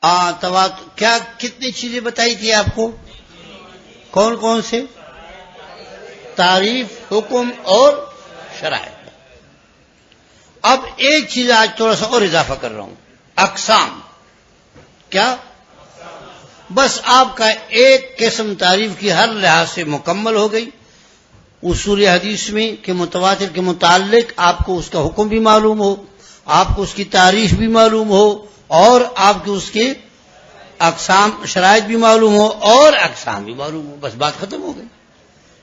کیا کتنی چیزیں بتائی تھی آپ کو؟ کون کون سے؟ تعریف، حکم اور شرائط۔ اب ایک چیز آج تھوڑا سا اور اضافہ کر رہا ہوں، اقسام۔ کیا؟ بس آپ کا ایک قسم تعریف کی ہر لحاظ سے مکمل ہو گئی۔ اصول حدیث میں کہ متواتر کے متعلق آپ کو اس کا حکم بھی معلوم ہو، آپ کو اس کی تعریف بھی معلوم ہو، اور آپ کو اس کے اقسام شرائط بھی معلوم ہو اور اقسام بھی معلوم ہو، بس بات ختم ہو گئی۔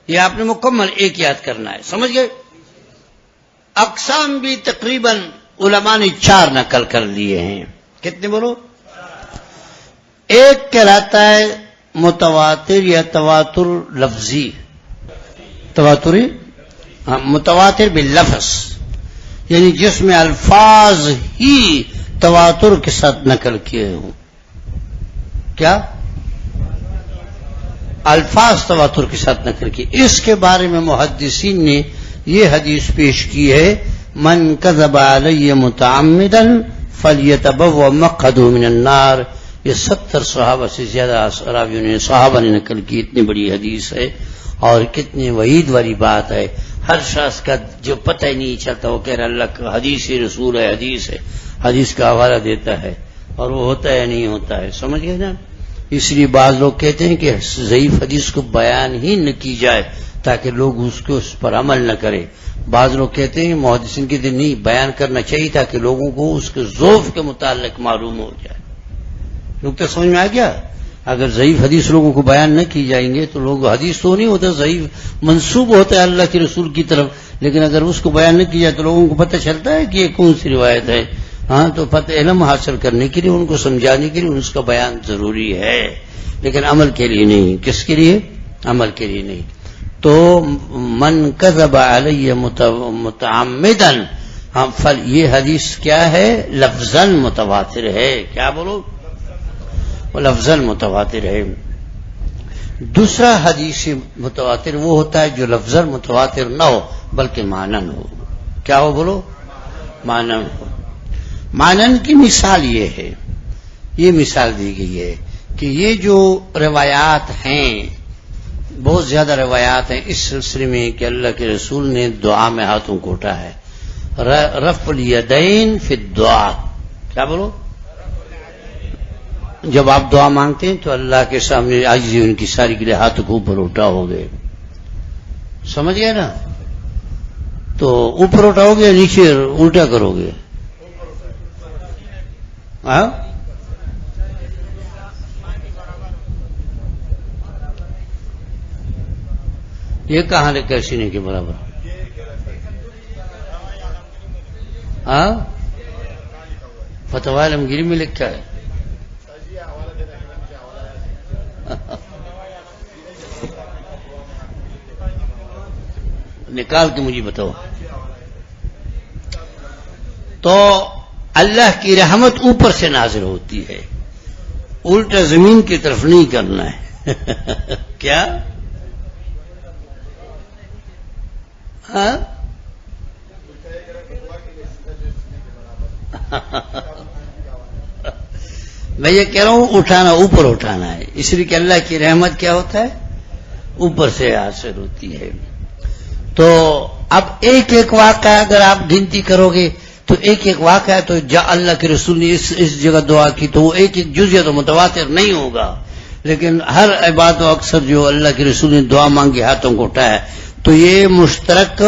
یہ آپ نے مکمل ایک یاد کرنا ہے، سمجھ گئے؟ اقسام بھی تقریباً علماء نے 4 نقل کر لیے ہیں۔ کتنے بولو؟ ایک کہلاتا ہے متواتر یا تواتر لفظی، متواتر باللفظ، یعنی جس میں الفاظ ہی تواتر کے ساتھ نقل کیے ہوں۔ کیا؟ الفاظ تواتر کے ساتھ نقل کیے۔ اس کے بارے میں محدثین نے یہ حدیث پیش کی ہے، من کذب علی متعمدا فلیتبوأ مقعده من النار۔ یہ 70 صحابہ سے زیادہ صحابہ نے نقل کی، اتنی بڑی حدیث ہے اور کتنی وعید والی بات ہے۔ ہر شخص کا جو پتہ ہی نہیں چلتا وہ کہہ رہا اللہ کا حدیث رسول ہے، حدیث کا حوالہ دیتا ہے اور وہ ہوتا ہے نہیں ہوتا ہے، سمجھ گئے نا؟ اس لیے بعض لوگ کہتے ہیں کہ ضعیف حدیث کو بیان ہی نہ کی جائے تاکہ لوگ اس پر عمل نہ کرے۔ بعض لوگ کہتے ہیں محدثین کے دن نہیں بیان کرنا چاہیے تاکہ لوگوں کو اس کے ضعف کے متعلق معلوم ہو جائے۔ لوگ تو سمجھ میں آ گیا؟ اگر ضعیف حدیث لوگوں کو بیان نہ کی جائیں گے تو لوگ حدیث تو نہیں ہوتا، ضعیف منسوب ہوتا ہے اللہ کے رسول کی طرف، لیکن اگر اس کو بیان نہ کی جائے تو لوگوں کو پتہ چلتا ہے کہ یہ کون سی روایت ہے۔ ہاں، تو پتہ علم حاصل کرنے کے لیے، ان کو سمجھانے کے لیے اس کا بیان ضروری ہے، لیکن عمل کے لیے نہیں۔ کس کے لیے؟ عمل کے لیے نہیں۔ تو من کذب علی متعمدا، یہ حدیث کیا ہے؟ لفظاً متواتر ہے۔ کیا بولو؟ وہ لفظاً متواتر ہے۔ دوسرا حدیث متواتر وہ ہوتا ہے جو لفظاً متواتر نہ ہو بلکہ معنن ہو۔ کیا ہو بولو؟ معنن ہو۔ معنن کی مثال یہ ہے، یہ مثال دی گئی ہے کہ یہ جو روایات ہیں، بہت زیادہ روایات ہیں اس سلسلے میں کہ اللہ کے رسول نے دعا میں ہاتھوں کو اٹھا ہے، رفع الیدین فی الدعاء۔ کیا بولو؟ جب آپ دعا مانگتے ہیں تو اللہ کے سامنے عاجزی ان کی ساری کے لیے ہاتھ کو اوپر اٹھاؤ گے، سمجھ گئے نا؟ تو اوپر اٹھاؤ گے، نیچے الٹا کرو گے؟ ہاں، یہ کہاں لکھا ہے سینے کے برابر؟ ہاں، فتوی عالمگیری میں لکھا ہے۔ نکال کے مجھے بتاؤ۔ تو اللہ کی رحمت اوپر سے نازل ہوتی ہے، الٹا زمین کی طرف نہیں کرنا ہے۔ کیا؟ ہاں، میں یہ کہہ رہا ہوں اٹھانا، اوپر اٹھانا ہے، اس لیے کہ اللہ کی رحمت کیا ہوتا ہے؟ اوپر سے حاصل ہوتی ہے۔ تو اب ایک ایک واقعہ اگر آپ گنتی کرو گے تو ایک ایک واقعہ تو اللہ کے رسول نے اس جگہ دعا کی تو وہ ایک ایک جزء تو متواتر نہیں ہوگا، لیکن ہر عبادت و اکثر جو اللہ کے رسول نے دعا مانگی ہاتھوں کو اٹھایا تو یہ مشترک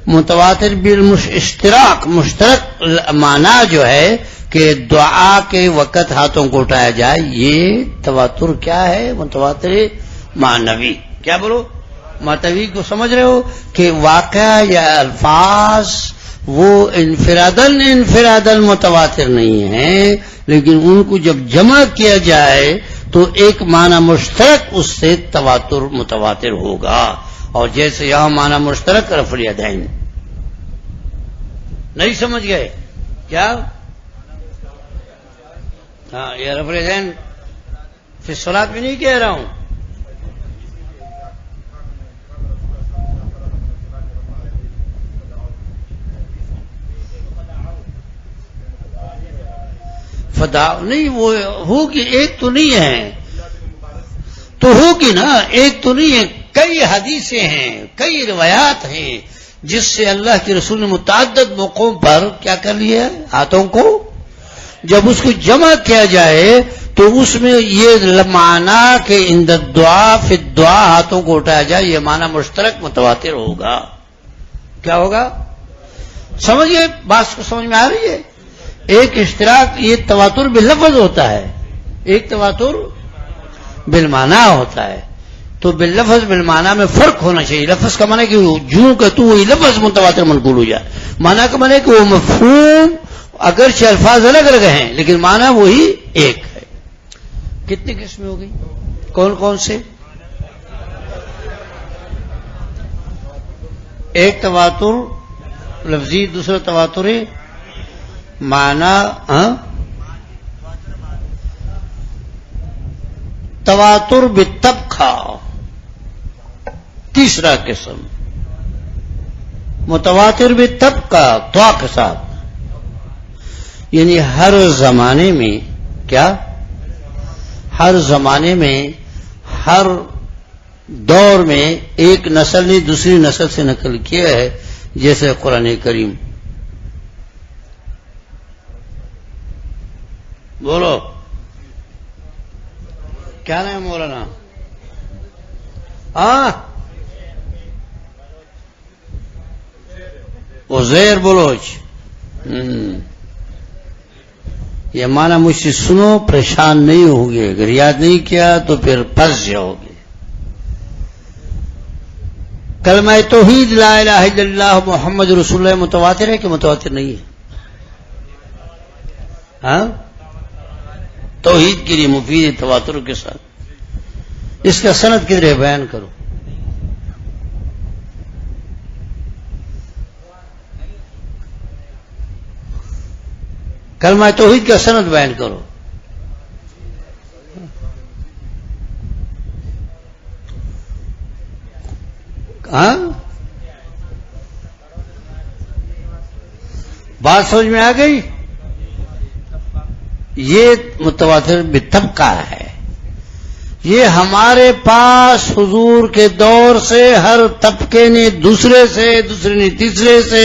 متواتر بالاشتراک، مشترک معنی جو ہے کہ دعا کے وقت ہاتھوں کو اٹھایا جائے، یہ تواتر کیا ہے؟ متواتر معنوی۔ کیا بولو؟ معنوی کو سمجھ رہے ہو کہ واقعہ یا الفاظ وہ انفراداً متواتر نہیں ہیں، لیکن ان کو جب جمع کیا جائے تو ایک معنی مشترک اس سے تواتر متواتر ہوگا۔ اور جیسے یہاں معنی مشترک رفع الیدین، نہیں سمجھ گئے کیا؟ ہاں، یہ رفع الیدین فی الصلاۃ میں نہیں کہہ رہا ہوں، فدا نہیں، وہ ہوگی، ایک تو نہیں ہے، تو ہوگی نا، ایک تو نہیں ہے، کئی حدیثیں ہیں، کئی روایات ہیں جس سے اللہ کے رسول نے متعدد موقعوں پر کیا کر لیا ہے، ہاتھوں کو جب اس کو جمع کیا جائے تو اس میں یہ معنی کہ عند الدعاء فی الدعاء ہاتھوں کو اٹھایا جائے، یہ معنی مشترک متواتر ہوگا. کیا ہوگا؟ سمجھئے بات کو، سمجھ میں آ رہی ہے؟ ایک اشتراک، یہ تواتر باللفظ ہوتا ہے، ایک تواتر بالمعنی ہوتا ہے. تو باللفظ بالمعنی میں فرق ہونا چاہیے. لفظ کا معنی کہ جو کہ تو وہی لفظ متواتر منقول ہو جائے، معنی کا معنی کہ وہ مفہوم اگرچہ الفاظ الگ الگ ہیں لیکن معنی وہی ایک ہے. کتنی قسمیں ہو گئی؟ کون کون سے؟ ایک تواتر لفظی، دوسرا تواتر معنی، تواتر بالطبقہ، تیسرا قسم متواتر بالطبقہ، طا کے ساتھ، یعنی ہر زمانے میں کیا، ہر زمانے میں ہر دور میں ایک نسل نے دوسری نسل سے نقل کیا ہے، جیسے قرآن کریم. بولو کیا نام ہے مولانا؟ عزیر بلوچ. یہ معنی مجھ سے سنو، پریشان نہیں ہوگے، اگر یاد نہیں کیا تو پھر پھنس جاؤ گے. کلمہ توحید لا الہ الا اللہ محمد رسول اللہ متواتر ہے کہ متواتر نہیں ہے؟ ہاں، توحید کے لیے مفید ہے تواتر کے ساتھ. اس کا سند کدھر ہے؟ بیان کرو. کلمہ توحید کا سند بیان کرو. ہاں، بات سمجھ میں آ گئی؟ یہ متواتر بالطبقہ ہے. یہ ہمارے پاس حضور کے دور سے ہر طبقے نے دوسرے سے، دوسرے نے تیسرے سے،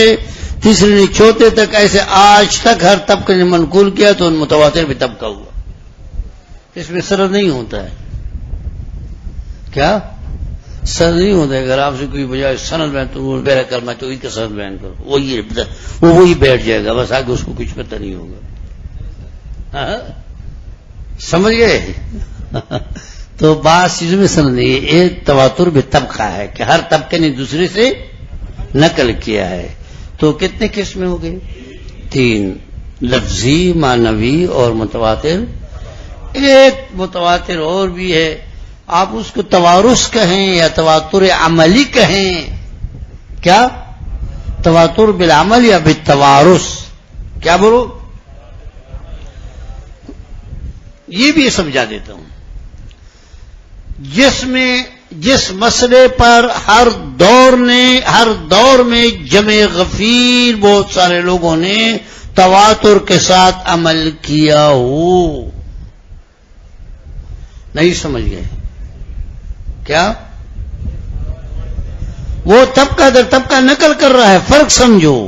تیسرے نے چوتھے تک، ایسے آج تک ہر طبقے نے منقول کیا تو متواتر بالطبقہ ہوا. اس میں سند نہیں ہوتا ہے. کیا سند نہیں ہوتا ہے؟ اگر آپ سے کوئی بجائے سند بیان تو میرا کلمہ توحید کا سند بیان کرو، وہی بیٹھ جائے گا، بس آگے اس کو کچھ پتہ نہیں ہوگا. سمجھ گئے؟ تو بات چیزوں میں سند نہیں ہے. ایک تواتر بالطبقہ ہے کہ ہر طبقے نے دوسرے سے نقل کیا ہے. تو کتنے قسمیں ہو گئے؟ 3، لفظی، معنوی اور متواتر. ایک متواتر اور بھی ہے، آپ اس کو توارث کہیں یا تواتر عملی کہیں. کیا؟ تواتر بالعمل یا بالتوارث؟ کیا بولو؟ یہ بھی سمجھا دیتا ہوں. جس مسئلے پر ہر دور میں جمع غفیر بہت سارے لوگوں نے تواتر کے ساتھ عمل کیا ہو. نہیں سمجھ گئے؟ کیا؟ وہ طبقہ در طبقہ نقل کر رہا ہے، فرق سمجھو.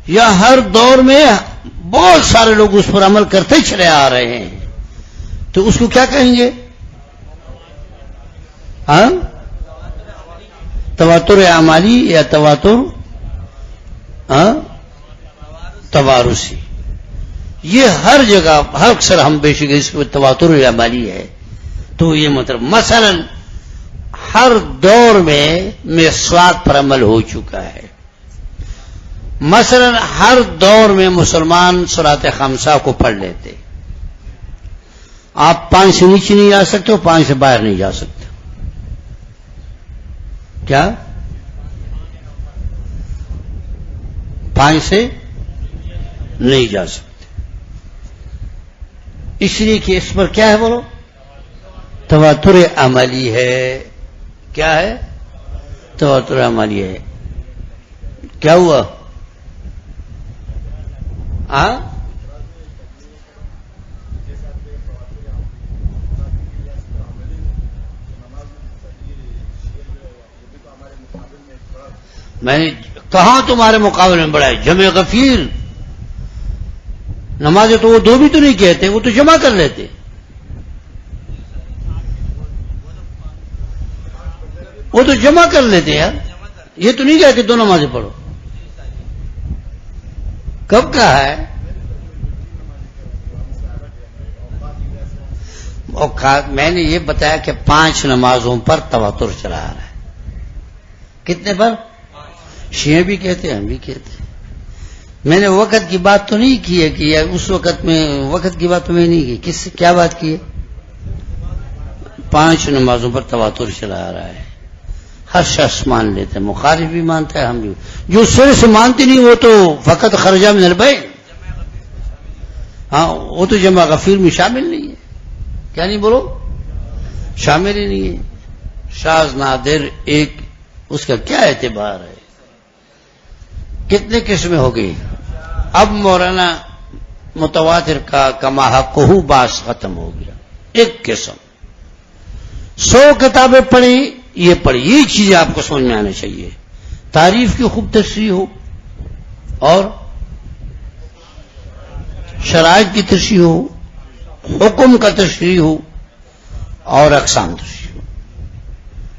یا ہر دور میں بہت سارے لوگ اس پر عمل کرتے چلے آ رہے ہیں، تو اس کو کیا کہیں گے؟ ہاں، تواتر عملی یا تواتر توارثی. یہ ہر جگہ ہر اکثر ہم بے شک اس کو تواتر عملی ہے. تو یہ مطلب مثلا ہر دور میں مسواک پر عمل ہو چکا ہے. مثلا ہر دور میں مسلمان صلاۃ خمسہ کو پڑھ لیتے. آپ 5 سے نیچے نہیں جا سکتے، 5 سے باہر نہیں جا سکتے. کیا؟ 5 سے نہیں جا سکتے. اس لیے کہ اس پر کیا ہے بولو؟ تواتر عملی ہے. کیا ہے؟ تواتر عملی ہے. کیا ہوا؟ میں نے کہاں تمہارے مقابلے میں بڑھائے؟ جمع غفیر نمازیں تو وہ دو بھی تو نہیں کہتے، وہ تو جمع کر لیتے. وہ تو جمع کر لیتے یار، یہ تو نہیں کہتے دو نمازیں پڑھو. کب کہا ہے؟ میں نے یہ بتایا کہ 5 نمازوں پر تواتر چلا آ رہا ہے. کتنے پر؟ شیعہ بھی کہتے ہیں، ہم بھی کہتے ہیں. میں نے وقت کی بات تو نہیں کی ہے کہ اس وقت میں، وقت کی بات تو میں نہیں کی. کیا بات کی ہے؟ 5 نمازوں پر تواتر چلا آ رہا ہے. ہر شخص مان لیتے ہیں، مخالف بھی مانتا ہے، ہم بھی. جو سر سے مانتے نہیں وہ تو فقط خرجہ من البین. ہاں وہ تو جمع غفیر میں شامل نہیں ہے. کیا نہیں بولو؟ شامل ہی نہیں ہے. شاذ نادر ایک، اس کا کیا اعتبار ہے؟ کتنے قسمیں ہو گئی؟ اب مولانا متواتر کا کما حقہ باس ختم ہو گیا. ایک قسم 100 کتابیں پڑھی، یہ پڑھی. یہ چیزیں آپ کو سمجھ میں آنا چاہیے. تعریف کی خوب تشریح ہو، اور شرائط کی تشریح ہو، حکم کا تشریح ہو، اور اقسام تشریح ہو.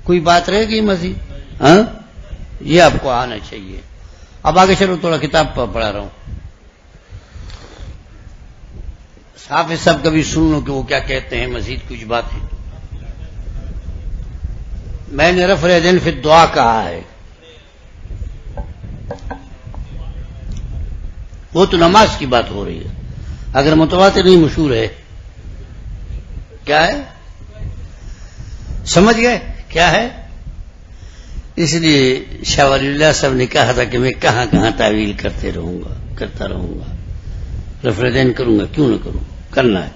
کوئی بات رہے گی مزید؟ ہاں یہ آپ کو آنا چاہیے. اب آگے چلو، تھوڑا کتاب پڑھا رہا ہوں. حافظ صاحب کبھی سن لو کہ وہ کیا کہتے ہیں. مزید کچھ باتیں میں نے رفع الیدین فی الدعاء کہا ہے. وہ تو نماز کی بات ہو رہی ہے. اگر متواتر نہیں مشہور ہے، کیا ہے؟ سمجھ گئے کیا ہے؟ اس لیے شاہ ولی اللہ صاحب نے کہا تھا کہ میں کہاں کہاں تعویل کرتا رہوں گا. رفع الیدین کروں گا، کیوں نہ کروں، کرنا ہے.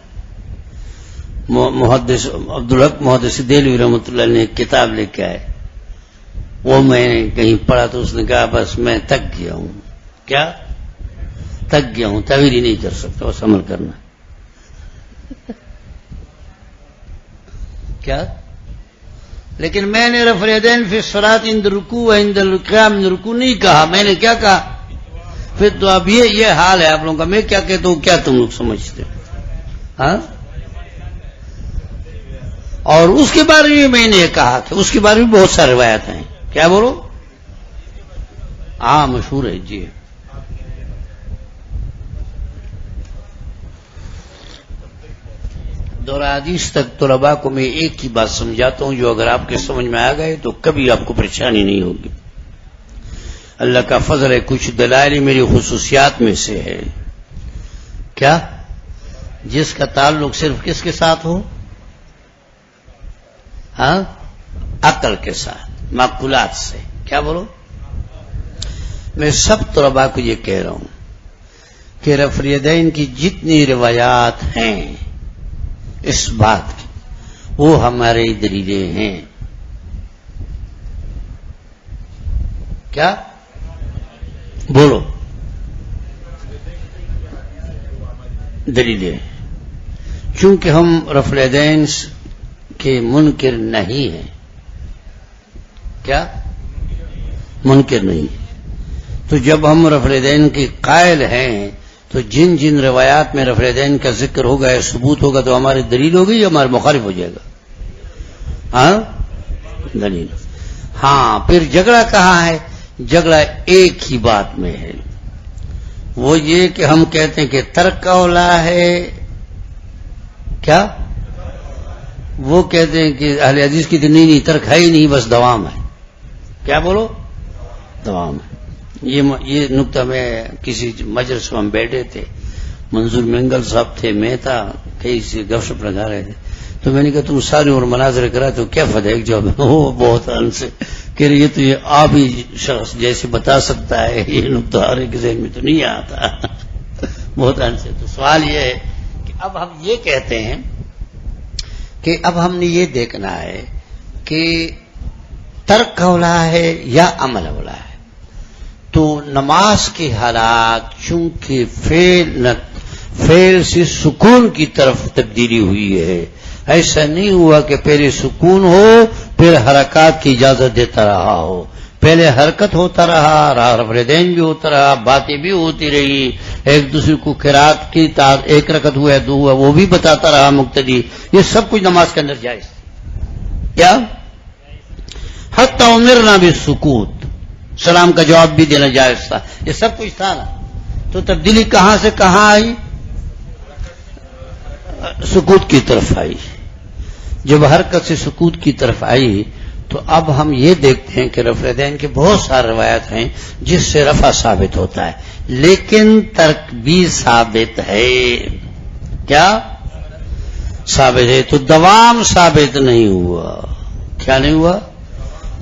محدث عبدالحق محدث دہلوی رحمۃ اللہ نے ایک کتاب لے کے آئے. وہ میں نے کہیں پڑھا تو اس نے کہا بس میں تک گیا ہوں. کیا تک گیا ہوں؟ تعویل ہی نہیں کر سکتا، بس عمل کرنا. کیا؟ لیکن میں نے رفع الیدین فی الصلاۃ عند الرکوع و عند القیام من الرکوع نہیں کہا. میں نے کیا کہا؟ پھر تو اب یہ حال ہے آپ لوگوں کا. میں کیا کہتا ہوں کیا تم لوگ سمجھتے ہو؟ ہاں. اور اس کے بارے میں میں نے کہا کہ اس کے بارے میں بہت سارے روایات ہیں. کیا بولو؟ ہاں مشہور ہے جی. دورہ حدیث تک طلباء کو میں ایک ہی بات سمجھاتا ہوں، جو اگر آپ کے سمجھ میں آ گئے تو کبھی آپ کو پریشانی نہیں ہوگی. اللہ کا فضل ہے. کچھ دلائل میری خصوصیات میں سے ہے. کیا؟ جس کا تعلق صرف کس کے ساتھ ہو؟ ہاں عقل کے ساتھ، معقولات سے. کیا بولو؟ میں سب طلباء کو یہ کہہ رہا ہوں کہ رفع الیدین کی جتنی روایات ہیں اس بات کی، وہ ہمارے دلیلیں ہیں. کیا بولو؟ دلیلیں. چونکہ ہم رفع الیدین کے منکر نہیں ہیں. کیا؟ منکر نہیں. تو جب ہم رفع الیدین کے قائل ہیں تو جن جن روایات میں رفع الیدین کا ذکر ہوگا یا ثبوت ہوگا تو ہماری دلیل ہوگی یا ہمارے مخالف ہو جائے گا؟ ہاں دلیل. ہاں پھر جھگڑا کہاں ہے؟ جھگڑا ایک ہی بات میں ہے. وہ یہ کہ ہم کہتے ہیں کہ ترک اولا ہے. کیا؟ وہ کہتے ہیں کہ اہل حدیث کی نہیں ترک ہے ہی نہیں، بس دوام ہے. کیا بولو؟ دوام ہے. یہ نقطہ میں کسی مجلس میں ہم بیٹھے تھے، منظور منگل صاحب تھے، میں تھا، کئی سے گپ شپ لگا رہے تھے. تو میں نے کہا تم سارے اور مناظرے کرا تو کیا فائدہ؟ ایک جواب وہ بہت ان سے کہ یہ تو یہ آپ ہی شخص جیسے بتا سکتا ہے، یہ نقطہ ہر ایک ذہن میں تو نہیں آتا. بہت ان سے. تو سوال یہ ہے کہ اب ہم یہ کہتے ہیں کہ اب ہم نے یہ دیکھنا ہے کہ ترک اولا ہے یا عمل اولا ہے. تو نماز کے حالات چونکہ فعل سے سکون کی طرف تبدیلی ہوئی ہے، ایسا نہیں ہوا کہ پہلے سکون ہو پھر حرکات کی اجازت دیتا رہا ہو. پہلے حرکت ہوتا رہا، رفع بھی ہوتا رہا، باتیں بھی ہوتی رہی، ایک دوسرے کو قرات کی ایک رکعت ہوا ہے، دو ہوا، وہ بھی بتاتا رہا مقتدی. یہ سب کچھ نماز کے اندر جائز. کیا حتی امرنا بالسکوت، سلام کا جواب بھی دینا جائز تھا. یہ سب کچھ تھا نا. تو تبدیلی کہاں سے کہاں آئی؟ سکوت کی طرف آئی. جب حرکت سے سکوت کی طرف آئی تو اب ہم یہ دیکھتے ہیں کہ رفع دین کے بہت سارے روایات ہیں جس سے رفع ثابت ہوتا ہے، لیکن ترک بھی ثابت ہے. کیا ثابت ہے؟ تو دوام ثابت نہیں ہوا. کیا نہیں ہوا؟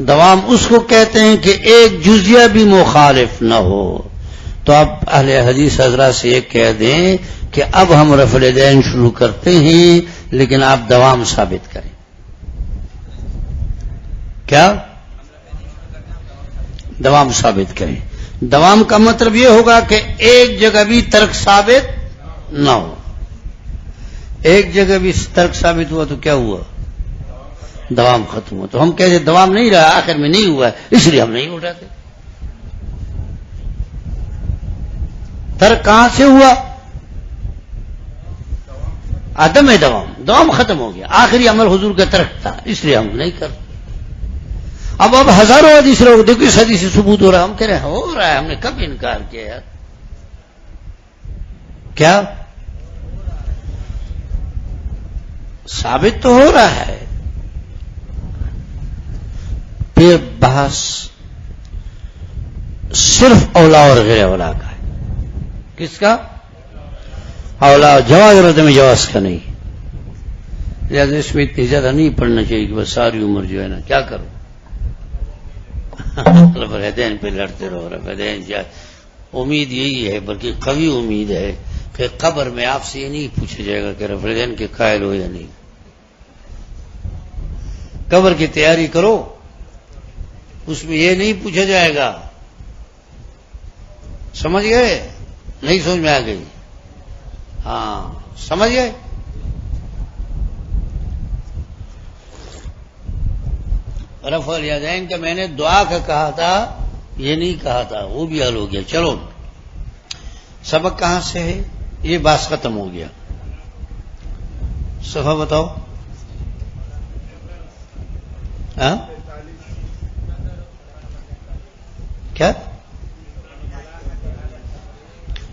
دوام اس کو کہتے ہیں کہ ایک جزیہ بھی مخالف نہ ہو. تو اب اہل حدیث حضرات سے یہ کہہ دیں کہ اب ہم رفع دین شروع کرتے ہیں، لیکن آپ دوام ثابت کریں. کیا دوام ثابت کریں؟ دوام کا مطلب یہ ہوگا کہ ایک جگہ بھی ترک ثابت نہ ہو. ایک جگہ بھی ترک ثابت ہوا تو کیا ہوا؟ دوام ختم ہوا. تو ہم کہتے دوام نہیں رہا، آخر میں نہیں ہوا ہے، اس لیے ہم نہیں اٹھاتے. ترک کہاں سے ہوا؟ عدم دوام. دوام ختم ہو گیا، آخری عمل حضور کا ترک تھا، اس لیے ہم نہیں کرتے. اب ہزاروں حدیث لوگ دیکھو اس حدیث سے ثبوت ہو رہا ہے، ہم کہہ رہے ہیں ہو رہا ہے، ہم نے کب انکار کیا یار؟ کیا ثابت تو ہو رہا ہے. پھر بحث صرف اولا اور غیر اولا کا ہے. کس کا؟ اولا. جواز اور عدم جواز کا نہیں. لہٰذا اس میں اتنی زیادہ نہیں پڑھنا چاہیے کہ بس ساری عمر جو ہے نا کیا کرو رفع دین پہ لڑتے رہو. رفع دین امید یہی ہے، بلکہ قوی امید ہے کہ قبر میں آپ سے یہ نہیں پوچھا جائے گا کہ رفع دین کے قائل ہو یا نہیں. قبر کی تیاری کرو، اس میں یہ نہیں پوچھا جائے گا. سمجھ گئے؟ نہیں سمجھ میں آ گئی؟ ہاں سمجھ گئے. رفع الیدین کا میں نے دعا کا کہا تھا، یہ نہیں کہا تھا، وہ بھی حل ہو گیا. چلو سبق کہاں سے ہے؟ یہ بات ختم ہو گیا. صفحہ بتاؤ. ہاں کیا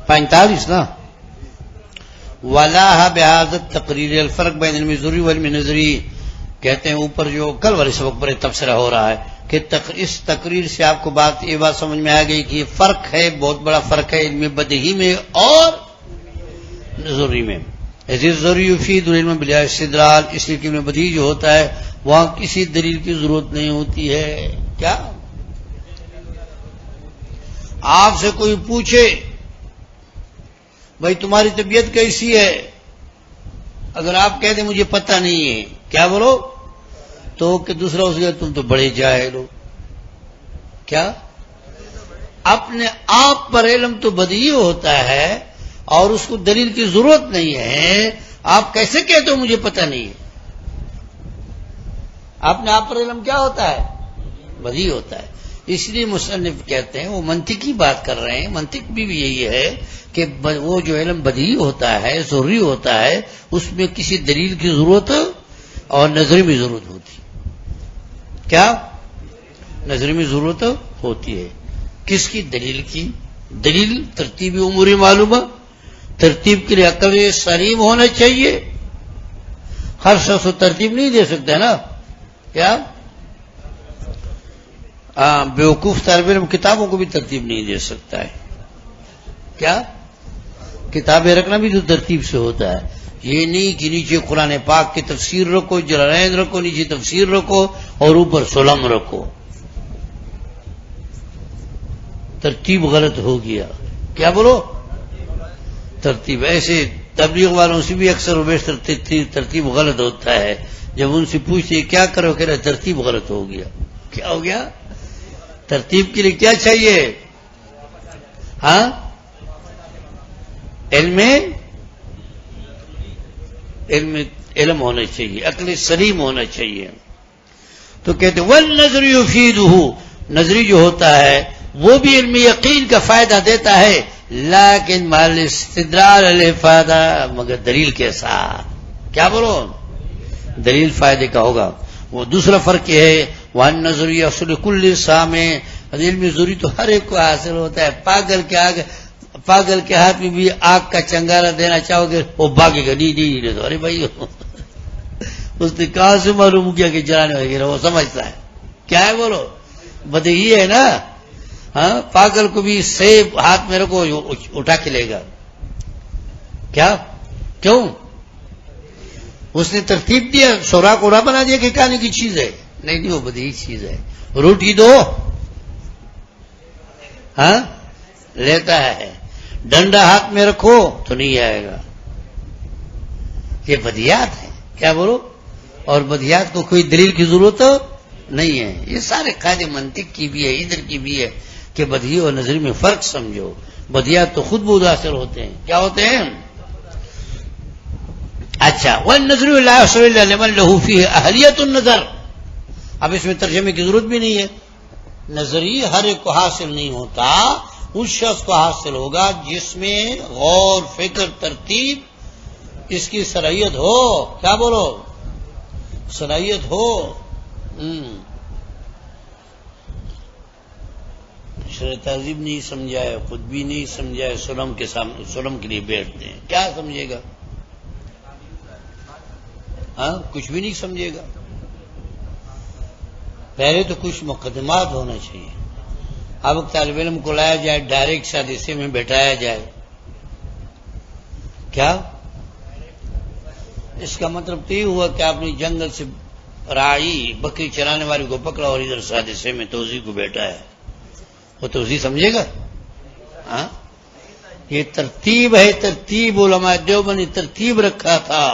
45 نا. وَلَاهَ بِهَذَا التَّقْرِيرِ الْفَرْقُ بَيْنَ الْمِزْرِي وَالْمِنْزِرِي. کہتے ہیں اوپر جو کل والے سبق پر تبصرہ ہو رہا ہے کہ اس تقریر سے آپ کو یہ بات سمجھ میں آ گئی کہ یہ فرق ہے، بہت بڑا فرق ہے علم بدیہی میں اور نظری میں. ضروری یفید العلم بلا استدلال، اس لیے کہ علم بدیہی جو ہوتا ہے وہاں کسی دلیل کی ضرورت نہیں ہوتی ہے. کیا آپ سے کوئی پوچھے بھائی تمہاری طبیعت کیسی ہے، اگر آپ کہہ دیں مجھے پتہ نہیں ہے، کیا بولو؟ تو کہ دوسرا اس کے تم تو بڑے جاہل ہو. کیا اپنے آپ پر علم تو بدیہی ہوتا ہے اور اس کو دلیل کی ضرورت نہیں ہے، آپ کیسے کہتے ہو مجھے پتہ نہیں ہے؟ اپنے آپ پر علم کیا ہوتا ہے؟ بدیہی ہوتا ہے. اس لیے مصنف کہتے ہیں وہ منطقی بات کر رہے ہیں. منطق بھی یہی ہے کہ وہ جو علم بدیہی ہوتا ہے، ضروری ہوتا ہے، اس میں کسی دلیل کی ضرورت اور نظری میں ضرورت ہوتی. کیا نظری میں ضرورت ہوتی ہے؟ کس کی؟ دلیل کی. دلیل ترتیبی اموری معلومہ. ترتیب کے لیے عقل سلیم ہونا چاہیے. ہر شخص کو ترتیب نہیں دے سکتا ہے نا. کیا بیوقوف طالب علم کتابوں کو بھی ترتیب نہیں دے سکتا ہے. کیا کتابیں رکھنا بھی تو ترتیب سے ہوتا ہے. یہ نہیں کہ نیچے قرآن پاک کی تفسیر رکھو، جلالین رکھو، نیچے تفسیر رکھو اور اوپر سلم رکھو. ترتیب غلط ہو گیا. کیا بولو؟ ترتیب. ایسے تبلیغ والوں سے بھی اکثر و بیشتر ترتیب غلط ہوتا ہے. جب ان سے پوچھتے کیا کرو، کہہ رہے ترتیب غلط ہو گیا. کیا ہو گیا؟ ترتیب کے لیے کیا چاہیے؟ ہاں علم ہونا چاہیے، عقل سلیم ہونا چاہیے. تو کہتے والنظر یفیدہ، نظری جو ہوتا ہے وہ بھی علم یقین کا فائدہ دیتا ہے، لیکن مال استدلال الافادہ، مگر دلیل کے ساتھ. کیا بولو؟ دلیل فائدے کا ہوگا. وہ دوسرا فرق یہ ہے وان نظری اصل کل سامع، علم ضروری تو ہر ایک کو حاصل ہوتا ہے. پاگل کے ہاتھ میں بھی آگ کا چنگارا دینا چاہو گے وہ بھاگے گا، نہیں تو ارے بھائی اس نے کہاں سے معلوم کیا کہ جلانے وغیرہ، وہ سمجھتا ہے. کیا ہے بولو؟ بدہی ہے نا. ہاں، پاگل کو بھی سیب ہاتھ میں رکھو اٹھا کے لے گا. کیا؟ کیوں؟ اس نے ترتیب دیا، سوراخ اڑا بنا دیا کہ کھانے کی چیز ہے. نہیں وہ بدہی چیز ہے. روٹی دو، ہاں لیتا ہے. ڈنڈا ہاتھ میں رکھو تو نہیں آئے گا. یہ بدیات ہے. کیا بولو؟ اور بدیات کو کوئی دلیل کی ضرورت نہیں ہے. یہ سارے قاعدے منطق کی بھی ہے، ادھر کی بھی ہے کہ بدہی اور نظری میں فرق سمجھو. بدیات تو خود بہت اثر ہوتے ہیں. کیا ہوتے ہیں؟ اچھا، والنظر لا يحصل الا لمن له فيه اہلیت النظر. اب اس میں ترجمے کی ضرورت بھی نہیں ہے. نظری ہر ایک کو حاصل نہیں ہوتا، اس شخص کو حاصل ہوگا جس میں غور، فکر، ترتیب اس کی صلاحیت ہو. کیا بولو؟ صلاحیت ہو. شرح تہذیب نہیں سمجھائے، خود بھی نہیں سمجھائے، سلم کے سامنے سلم کے لیے بیٹھتے ہیں. کیا سمجھے گا؟ ہاں، کچھ بھی نہیں سمجھے گا. پہلے تو کچھ مقدمات ہونا چاہیے. اب طالب علم کو لایا جائے، ڈائریکٹ حصے میں بیٹھایا جائے. کیا اس کا مطلب تو یہ ہوا کہ آپ نے جنگل سے راعی بکری چرانے والے کو پکڑا اور ادھر حصے میں توضیح کو بیٹھا ہے، وہ توضیح سمجھے گا؟ ہاں، یہ ترتیب ہے. ترتیب علماء دیوبند نے ترتیب رکھا تھا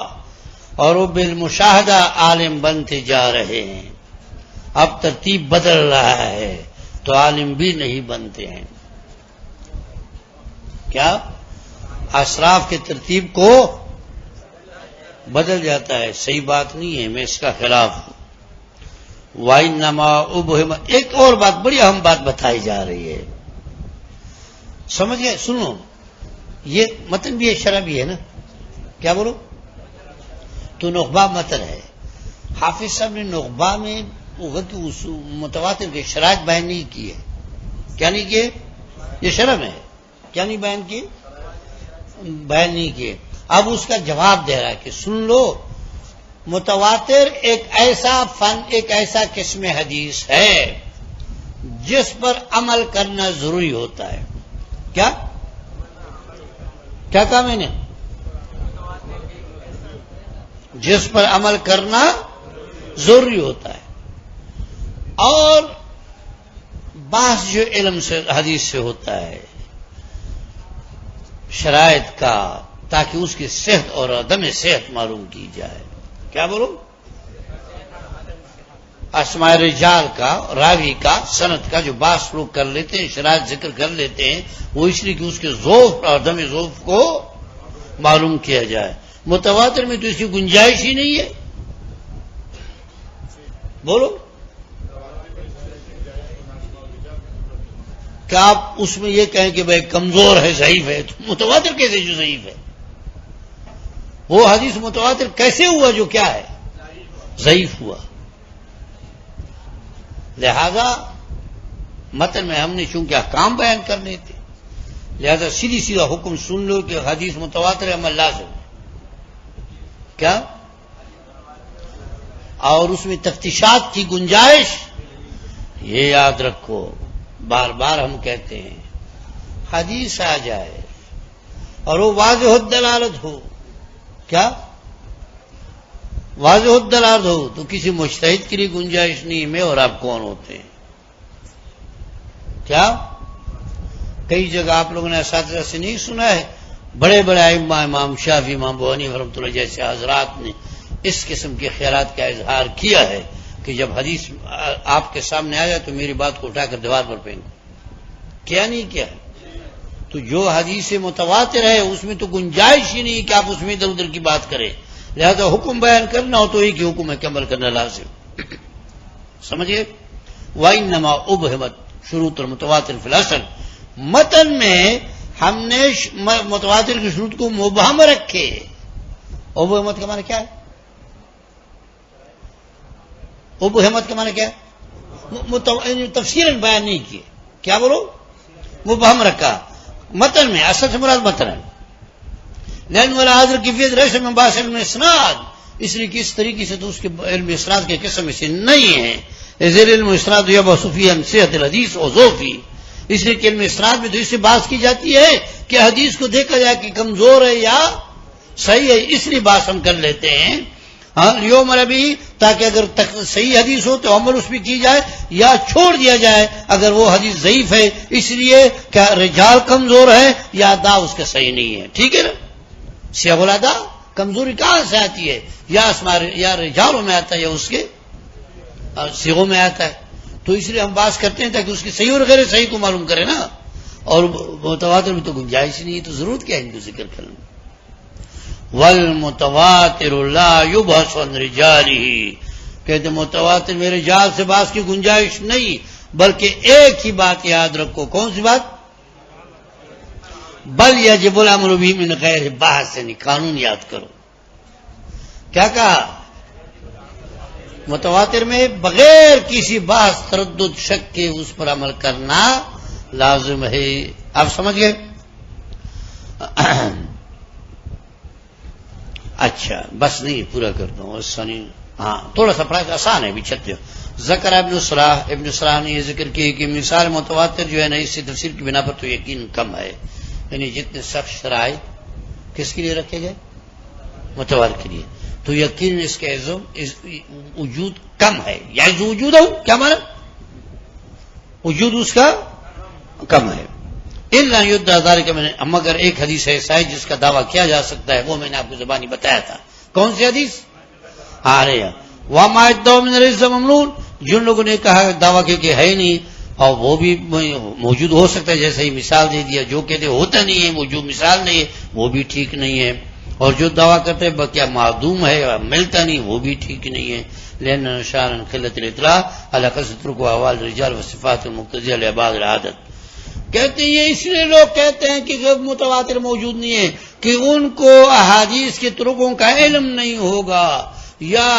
اور وہ بالمشاہدہ عالم بنتے جا رہے ہیں. اب ترتیب بدل رہا ہے تو عالم بھی نہیں بنتے ہیں. کیا؟ اشراف کے ترتیب کو بدل جاتا ہے. صحیح بات نہیں ہے، میں اس کا خلاف ہوں. وَإِنَّمَا أُبْهِمَ. ایک اور بات، بڑی اہم بات بتائی جا رہی ہے. سمجھ گئے؟ سنو، یہ متن بھی ہے، شرح بھی ہے نا. کیا بولو؟ تو نخبہ متن ہے. حافظ صاحب نے نخبہ میں متواتر کے شرائط بیان نہیں کیے. کیا نہیں کیے؟ یہ شرح میں ہے. کیا نہیں بیان کیے؟ بیان نہیں کیے. اب اس کا جواب دے رہا ہے کہ سن لو، متواتر ایک ایسا فن، ایک ایسا قسم حدیث ہے جس پر عمل کرنا ضروری ہوتا ہے. کیا کہا میں نے؟ جس پر عمل کرنا ضروری ہوتا ہے. اور بحث جو علم سے، حدیث سے ہوتا ہے، شرائط کا، تاکہ اس کی صحت اور عدم صحت معلوم کی جائے. کیا بولو؟ اسماء رجال کا، راوی کا، سند کا جو بحث لوگ کر لیتے ہیں، شرائط ذکر کر لیتے ہیں، وہ اس لیے کہ اس کے ذوف اور عدم ذوف کو معلوم کیا جائے. متواتر میں تو اس کی گنجائش ہی نہیں ہے. بولو، کیا آپ اس میں یہ کہیں کہ بھائی کمزور ہے، ضعیف ہے؟ تو متواتر کیسے جو ضعیف ہے؟ وہ حدیث متواتر کیسے ہوا جو کیا ہے؟ ضعیف ہوا. لہذا متن میں ہم نے چونکہ احکام بیان کرنے تھے، لہذا سیدھی سیدھا حکم سن لو کہ حدیث متواتر عمل لازم. کیا؟ اور اس میں تفتیشات کی گنجائش، یہ یاد رکھو. بار بار ہم کہتے ہیں حدیث آ جائے اور وہ واضح الدلالت ہو. کیا؟ واضح الدلالت ہو تو کسی مجتہد کے لیے گنجائش نہیں. میں اور آپ کون ہوتے ہیں؟ کیا؟ کئی جگہ آپ لوگوں نے اساتذہ سے نہیں سنا ہے، بڑے بڑے ائمہ، امام شافعی، امام ابو حنیفہ رحمۃ اللہ جیسے حضرات نے اس قسم کے خیالات کا اظہار کیا ہے کہ جب حدیث آپ کے سامنے آ جائے تو میری بات کو اٹھا کر دیوار پر پھینکو. کیا نہیں کیا؟ تو جو حدیث متواتر ہے اس میں تو گنجائش ہی نہیں کہ آپ اس میں ادھر ادھر کی بات کریں. لہذا حکم بیان کرنا ہو تو ایک ہی حکم ہے کہ عمل کرنا لازم. سمجھے؟ وَإِنَّمَا أُبْهِمَتْ شروط المتواتر فی الاصل، متن میں ہم نے متواتر کی شروط کو مبہم رکھے. ابہمت کا معنی کیا ہے؟ ابہمت کا معنی کیا ہے؟ تفصیلاً بیان نہیں کیے. کیا بولو؟ مبہم رکھا متن میں، اصل سے مراد متن ہے. لأن ولا حاضر کیفیت ریسے میں باس علم اسناد، اس لیے کہ اس طریقے سے تو اس کے علم اسناد کے قسم میں سے نہیں ہے. ذیل علم اسناد یا بصفی صحت الحدیث و ذوفی، اس لیے کہ علم اسناد میں تو اس سے بات کی جاتی ہے کہ حدیث کو دیکھا جائے کہ کمزور ہے یا صحیح ہے، اس لیے بات ہم کر لیتے ہیں. یوم ربی، تاکہ اگر صحیح حدیث ہو تو عمل اس پہ کی جائے یا چھوڑ دیا جائے اگر وہ حدیث ضعیف ہے، اس لیے کہ رجال کمزور ہے یا ادا اس کا صحیح نہیں ہے. ٹھیک ہے نا؟ صیغ الادا کمزوری کہاں سے آتی ہے؟ یا رجالوں میں آتا ہے یا اس کے صیغوں میں آتا ہے. تو اس لیے ہم بات کرتے ہیں تاکہ اس کی صحیح اور غیر صحیح کو معلوم کرے نا. اور متواتر میں تو گنجائش نہیں ہے، تو ضرورت کیا ہے ان کو ذکر کرنا. والمتواتر لا یبحث عن رجالہ، کہتے متواتر میں رجال سے بحث کی گنجائش نہیں، بلکہ ایک ہی بات یاد رکھو. کون سی بات؟ بل یجب الامر بہ من غیر بحث، یعنی قانون یاد کرو. کیا کہا؟ متواتر میں بغیر کسی بحث تردد شک کے اس پر عمل کرنا لازم ہے. آپ سمجھ گئے؟ اچھا بس نہیں پورا کرتا ہوں. ہاں تھوڑا سا پڑھا آسان ہے، چھتے ذکر ابن صلاح نے یہ ذکر کیا کہ مثال متواتر جو ہے نا، اس سے تفسیر کی بنا پر تو یقین کم ہے. یعنی جتنے سخت شرائط کس کے لیے رکھے گئے؟ متواتر کے لیے، تو یقین اس کے وجود کم ہے. یا وجود ہو کیا مانا؟ وجود اس کا کم ہے. الا یدعی ذلک، مگر ایک حدیث ایسا ہے جس کا دعویٰ کیا جا سکتا ہے، وہ میں نے آپ کو زبانی بتایا تھا. کون سی حدیث؟ وما يدعون من الرزق ممنون، جن لوگوں نے کہا دعویٰ کہ ہے نہیں اور وہ بھی موجود ہو سکتا ہے، جیسے ہی مثال دے دیا. جو کہتے ہوتا نہیں ہے، وہ جو مثال نہیں ہے وہ بھی ٹھیک نہیں ہے. اور جو دعویٰ کرتے ہیں کیا معدوم ہے اور ملتا نہیں، وہ بھی ٹھیک نہیں ہے. لأن شان قلت الاطلاع على قصة طرق واحوال الرجال والصفات المقتضية لبعض العادت. کہتے ہیں یہ اس لیے لوگ کہتے ہیں کہ جب متواتر موجود نہیں ہے کہ ان کو احادیث کے طرقوں کا علم نہیں ہوگا یا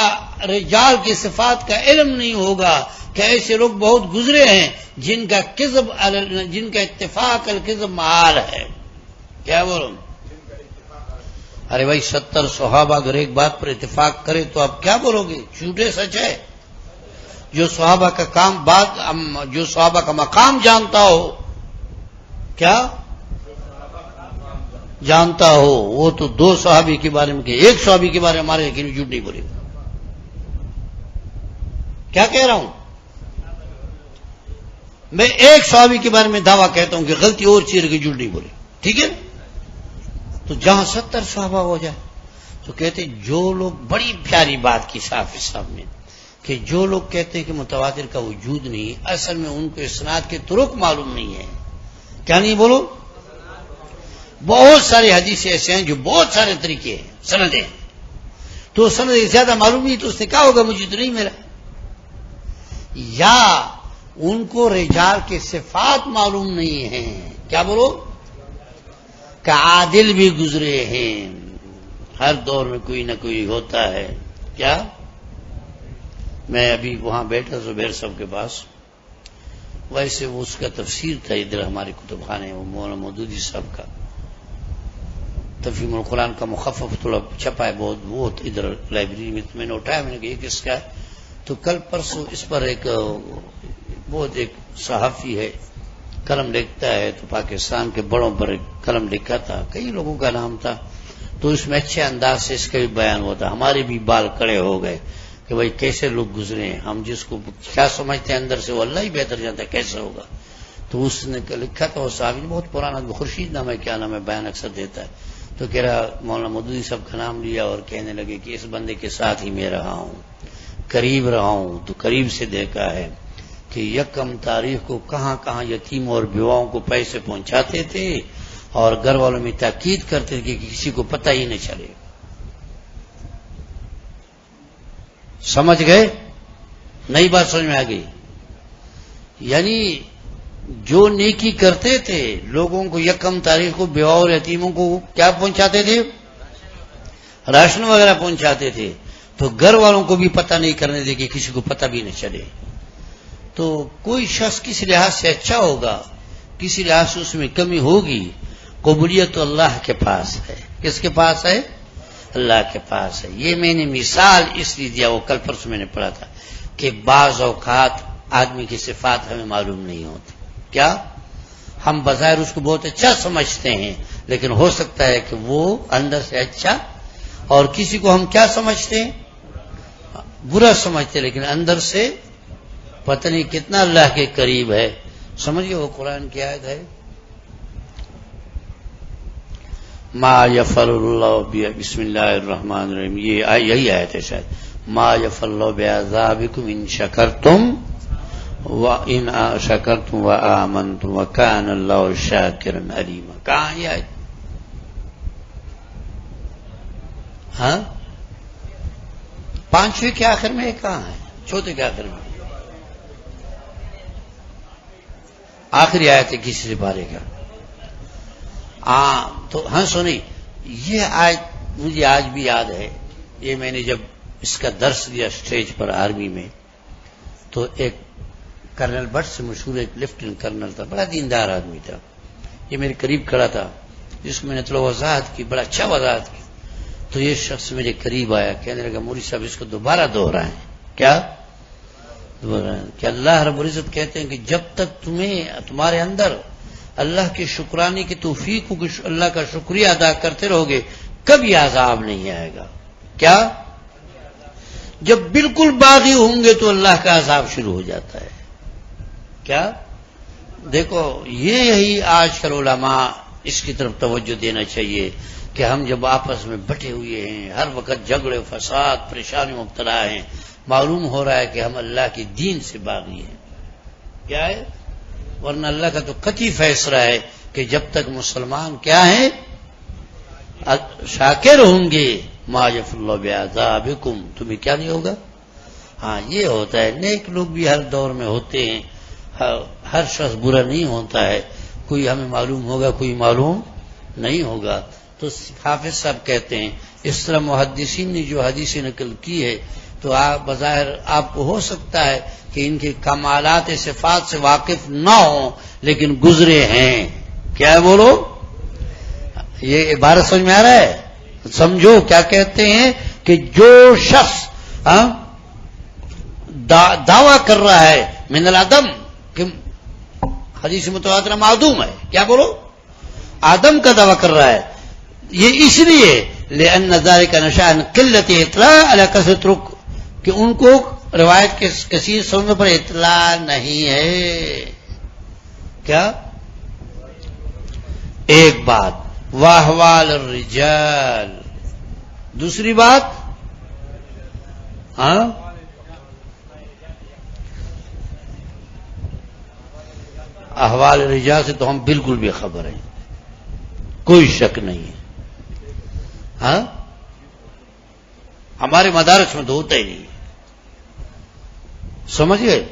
رجال کی صفات کا علم نہیں ہوگا، کہ ایسے لوگ بہت گزرے ہیں جن کا اتفاق الکذب محال ہے. کیا بولوں؟ ارے بھائی 70 صحابہ اگر ایک بات پر اتفاق کرے تو آپ کیا بولو گے؟ جھوٹے سچ ہے. جو صحابہ کا جو صحابہ کا مقام جانتا ہو، کیا جانتا ہو، وہ تو 2 صحابی کے بارے میں کہ 1 صحابی کے بارے میں ہمارے یقین جھوٹ نہیں بولے. کیا کہہ رہا ہوں میں؟ 1 صحابی کے بارے میں دعویٰ کہتا ہوں کہ غلطی اور چیز کی جھوٹ نہیں بولے. ٹھیک ہے؟ تو جہاں 70 صحابہ ہو جائے تو کہتے جو لوگ، بڑی پیاری بات کی صاحب میں، کہ جو لوگ کہتے ہیں کہ متواتر کا وجود نہیں، اصل میں ان کو اسناد کے طرق معلوم نہیں ہے. کیا نہیں بولو؟ بہت سارے حدیث ایسے ہیں جو بہت سارے طریقے ہیں، سندیں، تو سند زیادہ معلوم نہیں تو اس نے کہا ہوگا مجھے تو نہیں ملا. یا ان کو رجال کے صفات معلوم نہیں ہیں. کیا بولو؟ کہ عادل بھی گزرے ہیں، ہر دور میں کوئی نہ کوئی ہوتا ہے. کیا؟ میں ابھی وہاں بیٹھا زبیر صاحب کے پاس، ویسے وہ اس کا تفسیر تھا ادھر ہمارے کتب خانے، وہ مولانا مودودی صاحب کا تفہیم القرآن کا مخفف تھوڑا چھپا ہے بہت، وہ ادھر لائبریری میں میں نے اٹھایا. میں نے کہا یہ کس کا ہے؟ تو کل پرسوں اس پر ایک صحافی ہے قلم لکھتا ہے، تو پاکستان کے بڑوں پر ایک قلم لکھا تھا، کئی لوگوں کا نام تھا، تو اس میں اچھے انداز سے اس کا بھی بیان ہوتا. ہمارے بھی بال کڑے ہو گئے کہ بھائی کیسے لوگ گزرے ہیں، ہم جس کو کیا سمجھتے ہیں اندر سے وہ اللہ ہی بہتر جانتا ہے کیسے ہوگا. تو اس نے لکھا تھا، وہ صحابی بہت پرانا، خورشید نام ہے، کیا نام ہے، بیان اکثر دیتا ہے. تو کہہ رہا مولانا مودودی صاحب کا نام لیا اور کہنے لگے کہ اس بندے کے ساتھ ہی میں رہا ہوں، قریب رہا ہوں، تو قریب سے دیکھا ہے کہ یکم تاریخ کو کہاں کہاں یتیم اور بیواؤں کو پیسے پہنچاتے تھے اور گھر والوں میں تاکید کرتے تھے کہ کسی کو پتہ ہی نہ چلے. سمجھ گئے؟ نئی بات سمجھ میں آ گئی. یعنی جو نیکی کرتے تھے لوگوں کو یکم تاریخ کو بیوہ اور یتیموں کو کیا پہنچاتے تھے؟ راشن وغیرہ پہنچاتے تھے، تو گھر والوں کو بھی پتہ نہیں کرنے دے کہ کسی کو پتہ بھی نہ چلے. تو کوئی شخص کسی لحاظ سے اچھا ہوگا، کسی لحاظ سے اس میں کمی ہوگی، قبولیت تو اللہ کے پاس ہے. کس کے پاس ہے؟ اللہ کے پاس ہے. یہ میں نے مثال اس لیے دیا، وہ کل پرسوں میں نے پڑھا تھا کہ بعض اوقات آدمی کی صفات ہمیں معلوم نہیں ہوتی. کیا ہم بظاہر اس کو بہت اچھا سمجھتے ہیں، لیکن ہو سکتا ہے کہ وہ اندر سے اچھا، اور کسی کو ہم کیا سمجھتے ہیں؟ برا سمجھتے، لیکن اندر سے پتہ نہیں کتنا اللہ کے قریب ہے. سمجھئے وہ قرآن کی آیت ہے، ما یفعل اللہ بسم اللہ الرحمن الرحیم، یہی آیت ہے شاید، ما یفعل اللہ بعذابکم ان شکرتم وَإِنْ شَكَرْتُمْ وَآمَنْتُمْ وَكَانَ اللَّهُ شَاكِرًا عَلِيمًا. کہاں یہ آیت؟ ہاں 5ویں کے آخر میں کہاں ہے؟ چوتھے کے آخر میں آخری آیت ہے کسی بارے کا. تو ہاں سنی، یہ آیت مجھے آج بھی یاد ہے. یہ میں نے جب اس کا درس دیا اسٹیج پر آرمی میں، تو ایک کرنل بٹ سے مشہور ایک لیفٹیننٹ کرنل تھا، بڑا دیندار آدمی تھا، یہ میرے قریب کھڑا تھا، جس کو میں نے تھوڑا وضاحت کی، بڑا اچھا وضاحت کی. تو یہ شخص میرے قریب آیا، کہنے لگا مولوی صاحب اس کو دوبارہ دوہرائیں. کیا دوہرائیں؟ کہ اللہ رب العزت کہتے ہیں کہ جب تک تمہارے اندر اللہ کے شکرانے کی توفیق کو اللہ کا شکریہ ادا کرتے رہو گے، کبھی عذاب نہیں آئے گا. کیا؟ جب بالکل باغی ہوں گے تو اللہ کا عذاب شروع ہو جاتا ہے. کیا؟ دیکھو یہی آج کل علماء اس کی طرف توجہ دینا چاہیے کہ ہم جب آپس میں بٹے ہوئے ہیں، ہر وقت جھگڑے فساد پریشانی مبتلا ہیں، معلوم ہو رہا ہے کہ ہم اللہ کی دین سے باغی ہیں. کیا ہے؟ ورنہ اللہ کا تو قطعی فیصلہ ہے کہ جب تک مسلمان کیا ہیں شاکر ہوں گے، ما یفعل اللہ بعذابکم، تمہیں کیا نہیں ہوگا. ہاں یہ ہوتا ہے، نیک لوگ بھی ہر دور میں ہوتے ہیں، ہر شخص برا نہیں ہوتا ہے، کوئی ہمیں معلوم ہوگا کوئی معلوم نہیں ہوگا. تو حافظ صاحب کہتے ہیں اس طرح محدثین نے جو حدیث نقل کی ہے تو بظاہر آپ کو ہو سکتا ہے کہ ان کے کمالات صفات سے واقف نہ ہوں، لیکن گزرے ہیں. کیا ہے بولو؟ یہ عبارت سمجھ میں آ رہا ہے؟ سمجھو کیا کہتے ہیں کہ جو شخص دعویٰ کر رہا ہے من العدم کہ حدیث متواترہ معدوم ہے، کیا بولو؟ آدم کا دعویٰ کر رہا ہے، یہ اس لیے لأن ذلك نشأ عن قلة اطلاع على كثرة رک، کہ ان کو روایت کے کثیر سننے پر اطلاع نہیں ہے. کیا؟ ایک بات واحوال الرجال، دوسری بات احوال الرجال سے تو ہم بالکل بے خبر ہیں، کوئی شک نہیں ہے. ہمارے مدارس میں تو ہوتا ہی نہیں. سمجھ گئے؟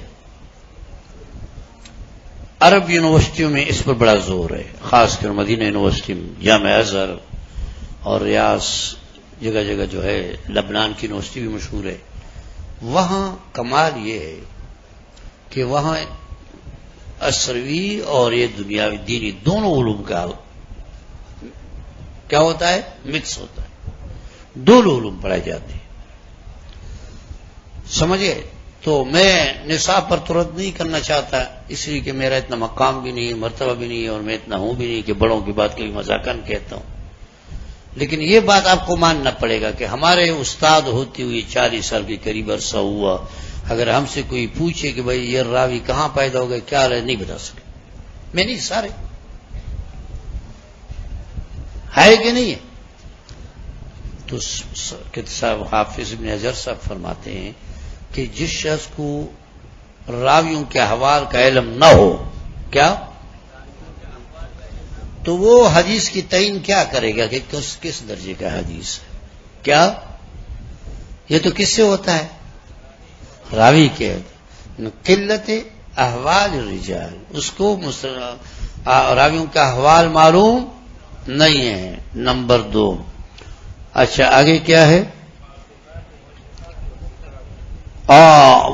عرب یونیورسٹیوں میں اس پر بڑا زور ہے، خاص کر مدینہ یونیورسٹی میں، جامعہ ازہر اور ریاض جگہ جگہ جو ہے، لبنان کی یونیورسٹی بھی مشہور ہے. وہاں کمال یہ ہے کہ وہاں عصروی اور یہ دنیاوی دینی دونوں علوم کا کیا ہوتا ہے؟ مکس ہوتا ہے، دونوں علوم پڑھائے جاتے ہیں. سمجھے؟ تو میں نصاب پر ترد نہیں کرنا چاہتا، اس لیے کہ میرا اتنا مقام بھی نہیں، مرتبہ بھی نہیں، اور میں اتنا ہوں بھی نہیں کہ بڑوں کی بات کبھی مذاقاً کہتا ہوں. لیکن یہ بات آپ کو ماننا پڑے گا کہ ہمارے استاد ہوتی ہوئی 40 سال کے قریب عرصہ ہوا، اگر ہم سے کوئی پوچھے کہ بھائی یہ راوی کہاں پیدا ہو گئے، کیا رہے، نہیں بتا سکے. میں نہیں، سارے ہے کہ نہیں ہے. تو صاحب حافظ ابن حجر صاحب فرماتے ہیں کہ جس شخص کو راویوں کے احوال کا علم نہ ہو، کیا تو وہ حدیث کی تعین کیا کرے گا کہ کس درجے کا حدیث ہے. کیا یہ تو کس سے ہوتا ہے؟ راوی کے قلت احوال الرجال، اس کو راویوں کا احوال معلوم نہیں ہے. نمبر 2. اچھا آگے کیا ہے؟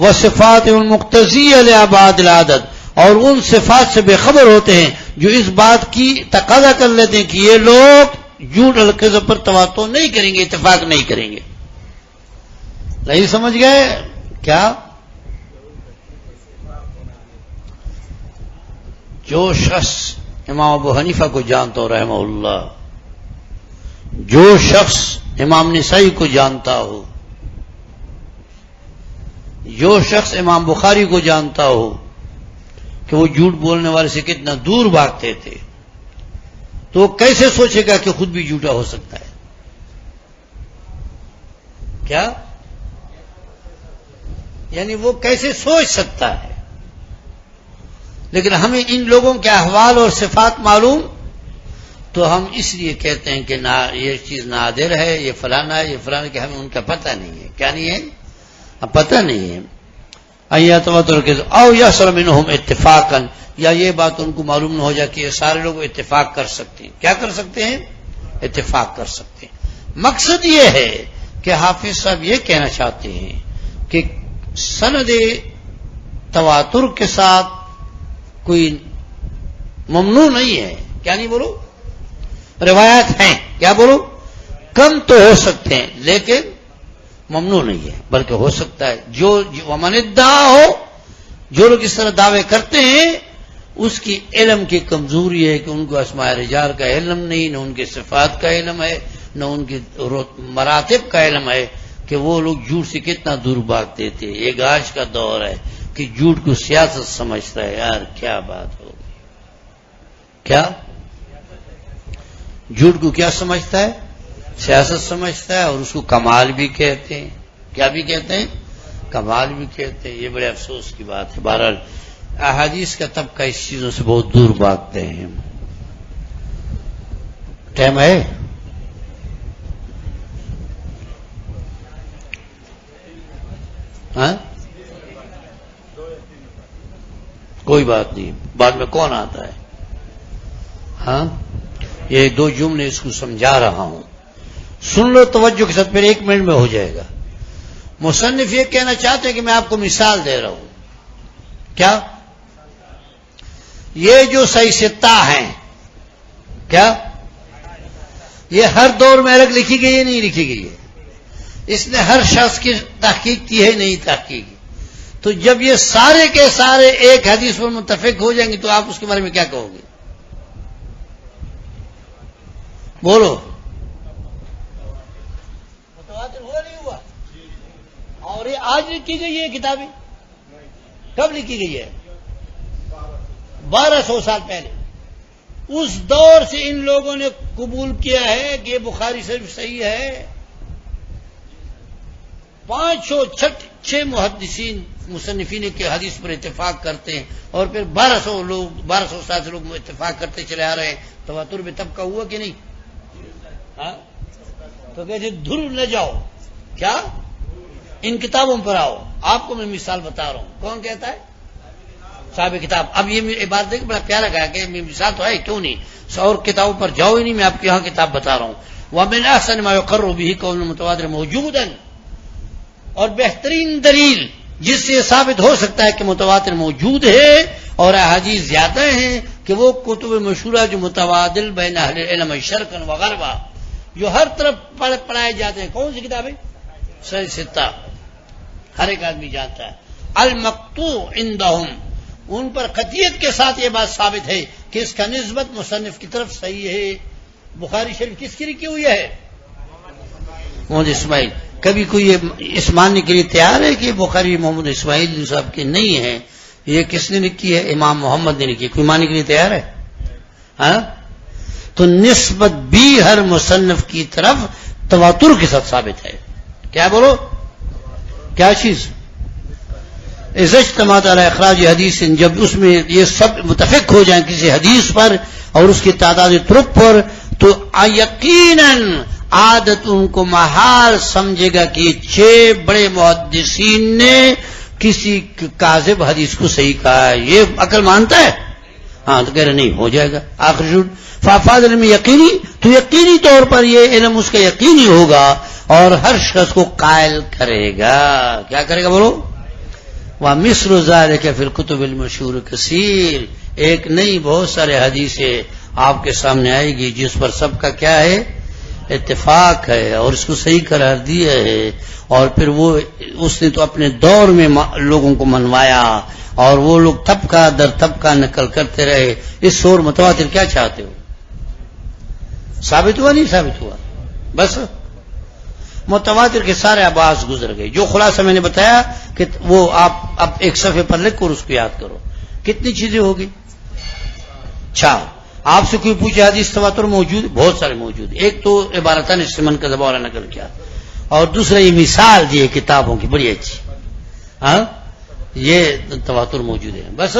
وصفات المقتضیہ لابعاد العدد، اور ان صفات سے بے خبر ہوتے ہیں جو اس بات کی تقاضا کر لیتے ہیں کہ یہ لوگ جھوٹ الکذب پر تواتر نہیں کریں گے، اتفاق نہیں کریں گے. نہیں سمجھ گئے کیا؟ جو شخص امام ابو حنیفہ کو جانتا ہو رحمہ اللہ، جو شخص امام نسائی کو جانتا ہو، جو شخص امام بخاری کو جانتا ہو کہ وہ جھوٹ بولنے والے سے کتنا دور بھاگتے تھے، تو وہ کیسے سوچے گا کہ خود بھی جھوٹا ہو سکتا ہے؟ کیا یعنی وہ کیسے سوچ سکتا ہے؟ لیکن ہمیں ان لوگوں کے احوال اور صفات معلوم، تو ہم اس لیے کہتے ہیں کہ یہ چیز نادر ہے، یہ فلانا ہے، یہ فلانا، کہ ہمیں ان کا پتہ نہیں ہے. کیا نہیں ہے؟ پتہ نہیں ہے. او یحصل منہم اتفاقا، یا یہ بات ان کو معلوم نہ ہو جائے کہ یہ سارے لوگ اتفاق کر سکتے ہیں. کیا کر سکتے ہیں؟ اتفاق کر سکتے ہیں. مقصد یہ ہے کہ حافظ صاحب یہ کہنا چاہتے ہیں کہ سند تواتر کے ساتھ کوئی ممنوع نہیں ہے. کیا نہیں بولو؟ روایات ہیں، کیا بولو؟ کم تو ہو سکتے ہیں لیکن ممنوع نہیں ہے، بلکہ ہو سکتا ہے. جو ومن ادعا ہو، جو لوگ اس طرح دعوے کرتے ہیں، اس کی علم کی کمزوری ہے کہ ان کو اسماء رجال کا علم نہیں، نہ ان کے صفات کا علم ہے، نہ ان کے مراتب کا علم ہے کہ وہ لوگ جھوٹ سے کتنا دور بھاگتے تھے. ایک آج کا دور ہے کہ جھوٹ کو سیاست سمجھتا ہے. یار کیا بات ہوگی؟ کیا جھوٹ کو کیا سمجھتا ہے؟ سیاست سمجھتا ہے، اور اس کو کمال بھی کہتے ہیں. کیا بھی کہتے ہیں؟ کمال بھی کہتے ہیں. یہ بڑے افسوس کی بات ہے. بہرحال احادیث کا طبقہ اس چیزوں سے بہت دور بھاگتے ہیں. ٹائم ہے؟ ہاں کوئی بات نہیں، بعد میں کون آتا ہے؟ ہاں یہ 2 جملے اس کو سمجھا رہا ہوں، سن لو توجہ کے ساتھ، پھر 1 منٹ میں ہو جائے گا. مصنف یہ کہنا چاہتے ہیں کہ میں آپ کو مثال دے رہا ہوں. کیا یہ جو صحیح ستہ ہیں، کیا یہ ہر دور میں الگ لکھی گئی ہے؟ نہیں لکھی گئی ہے. اس نے ہر شخص کی تحقیق کی ہے؟ نہیں تحقیق. تو جب یہ سارے کے سارے ایک حدیث پر متفق ہو جائیں گے تو آپ اس کے بارے میں کیا کہو گے؟ بولو. متواتر ہوا نہیں ہوا؟ اور یہ آج لکھی گئی ہے کتابیں؟ کب لکھی گئی ہے؟ 1200 سال پہلے. اس دور سے ان لوگوں نے قبول کیا ہے کہ یہ بخاری شریف صحیح ہے. 506 محدثین مصنفین کے حدیث پر اتفاق کرتے ہیں، اور پھر 1200 سال سے لوگ اتفاق کرتے چلے آ رہے ہیں. تواتر میں طبقہ ہوا کہ نہیں؟ ہاں تو کہتے دھر نہ جاؤ. کیا ان کتابوں پر آؤ. آپ کو میں مثال بتا رہا ہوں. کون کہتا ہے؟ صاحب کتاب. اب یہ بات دیکھ بڑا پیارا کہا کہ مثال تو ہے، کیوں نہیں؟ اور کتابوں پر جاؤ ہی نہیں، میں آپ کو یہاں کتاب بتا رہا ہوں. وَمِنْ أَحْسَنِ مَا يُقَرُّ بِهِ قَوْلٌ مُتَوَاتِرٌ مَوْجُودًا، اور بہترین دلیل جس سے ثابت ہو سکتا ہے کہ متواتر موجود ہے اور احادیث زیادہ ہیں کہ وہ کتب مشہورہ جو متبادل بین اہل علم شرقاً و غربا، جو ہر طرف پڑھائے جاتے ہیں. کون سی کتابیں؟ صحیح ستہ، ہر ایک آدمی جانتا ہے. المقطوع عندہم، ان پر قطعیت کے ساتھ یہ بات ثابت ہے کہ اس کا نسبت مصنف کی طرف صحیح ہے. بخاری شریف کس کی لکھی ہوئی ہے؟ محمد اسماعیل. کبھی کوئی اس ماننے کے لیے تیار ہے کہ بخاری محمد اسماعیل صاحب کی نہیں ہے؟ یہ کس نے لکھی ہے؟ امام محمد نے لکھی. کوئی ماننے کے لیے تیار ہے؟ ہاں تو نسبت بھی ہر مصنف کی طرف تواتر کے ساتھ ثابت ہے. کیا بولو؟ کیا چیز؟ اجتماعت علی اخراج حدیث، جب اس میں یہ سب متفق ہو جائیں کسی حدیث پر اور اس کی تعداد طرق پر، تو یقیناً عادت ان کو محال سمجھے گا کہ 6 بڑے محدثین نے کسی کاذب حدیث کو صحیح کہا ہے، یہ عقل مانتا ہے؟ ہاں، تو کہہ رہے نہیں، ہو جائے گا آخر جھوٹ. فافاد علم یقینی، تو یقینی طور پر یہ علم اس کا یقینی ہوگا اور ہر شخص کو قائل کرے گا. کیا کرے گا بولو؟ وَمِثْلُ ذَلِكَ فِي الْكُتُبِ الْمَشْهُورِ كَثِيرٌ. ایک نہیں بہت سارے حدیثیں آپ کے سامنے آئے گی جس پر سب کا کیا ہے؟ اتفاق ہے اور اس کو صحیح قرار دیا ہے. اور پھر وہ اس نے تو اپنے دور میں لوگوں کو منوایا اور وہ لوگ طبقہ در طبقہ نقل کرتے رہے. اس شور متواتر کیا چاہتے ہو؟ ثابت ہوا نہیں ثابت ہوا؟ بس متواتر کے سارے ابعاد گزر گئے. جو خلاصہ میں نے بتایا کہ وہ آپ اب ایک صفحے پر لکھ کر اس کو یاد کرو. کتنی چیزیں ہوگی؟ 4. آپ سے کوئی پوچھے حدیث تواتر موجود؟ بہت سارے موجود. ایک تو عبارتان اس سے من کا دباؤ نقل کیا، اور دوسرا یہ مثال دی کتابوں کی بڑی اچھی. ہاں، یہ تواتر موجود ہے. بس